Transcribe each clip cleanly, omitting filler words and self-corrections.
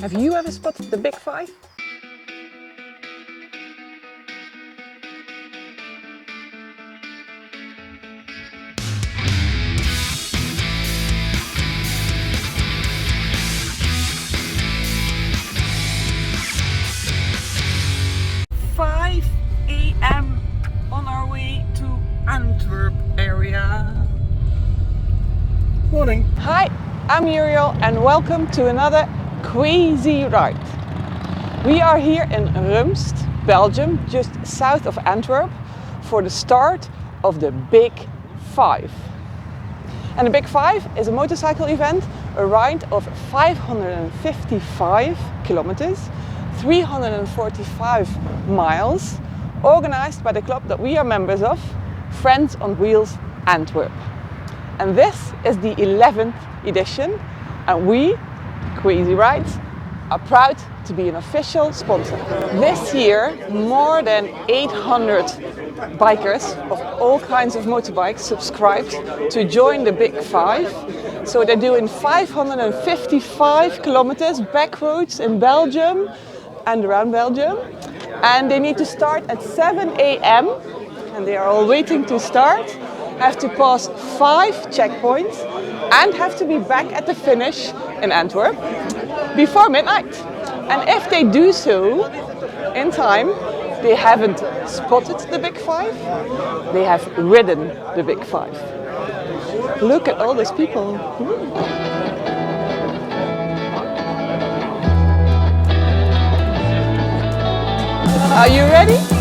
Have you ever spotted the Big Five? AM on our way to Antwerp area. Morning. Hi, I'm Muriel and welcome to another crazy ride. We are here in Rumst, Belgium, just south of Antwerp, for the start of the Big Five. And the Big Five is a motorcycle event, a ride of 555 kilometers, 345 miles, organized by the club that we are members of, Friends on Wheels Antwerp. And this is the 11th edition, and we, Crazy Rides, are proud to be an official sponsor. This year, more than 800 bikers of all kinds of motorbikes subscribed to join the Big Five. So they're doing 555 kilometers back roads in Belgium and around Belgium. And they need to start at 7 AM, and they are all waiting to start, have to pass 5 checkpoints, and have to be back at the finish in Antwerp before midnight. And if they do so in time, they haven't spotted the Big Five, they have ridden the Big Five. Look at all those people. Are you ready?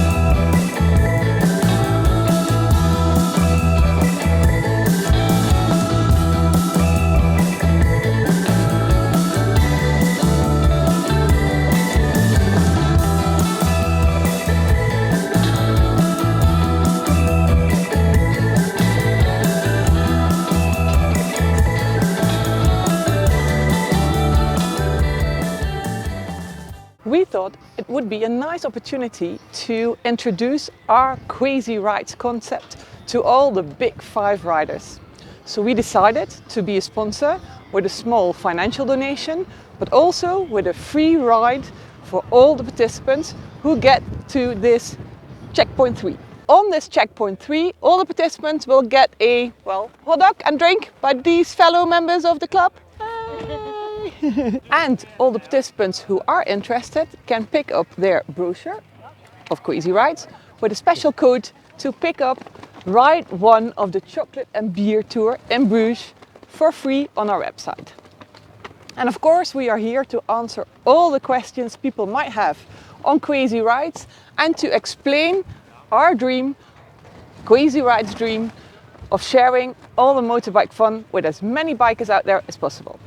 We thought it would be a nice opportunity to introduce our Crazy Rides concept to all the Big Five riders. So we decided to be a sponsor with a small financial donation, but also with a free ride for all the participants who get to this checkpoint 3. On this checkpoint 3, all the participants will get a, hot dog and drink by these fellow members of the club. And all the participants who are interested can pick up their brochure of Crazy Rides with a special code to pick up Ride 1 of the Chocolate and Beer Tour in Bruges for free on our website. And of course we are here to answer all the questions people might have on Crazy Rides and to explain our dream, Crazy Rides' dream, of sharing all the motorbike fun with as many bikers out there as possible.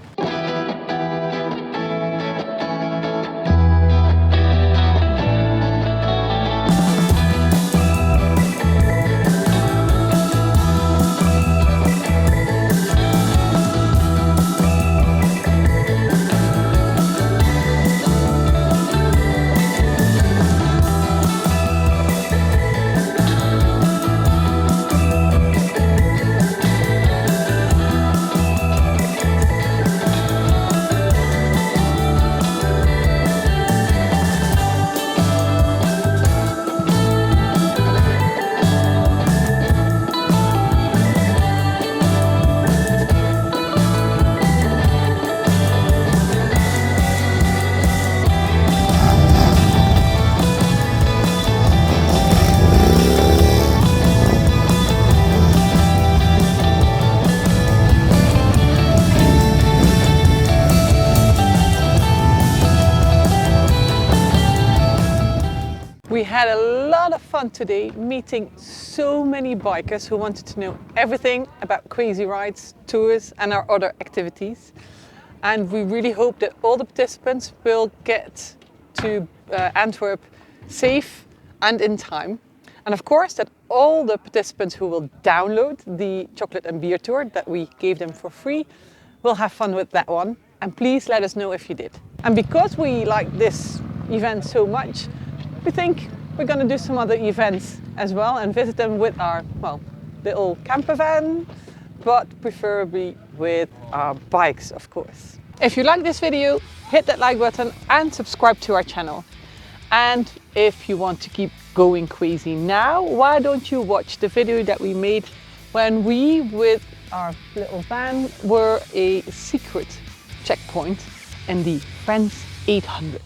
We had a lot of fun today meeting so many bikers who wanted to know everything about Crazy Rides, tours and our other activities. And we really hope that all the participants will get to Antwerp safe and in time. And of course that all the participants who will download the Chocolate and Beer Tour that we gave them for free will have fun with that one. And please let us know if you did. And because we like this event so much, we think we're going to do some other events as well and visit them with our, little camper van, but preferably with our bikes, of course. If you like this video, hit that like button and subscribe to our channel. And if you want to keep going crazy now, why don't you watch the video that we made when we, with our little van, were a secret checkpoint in the Friends 800.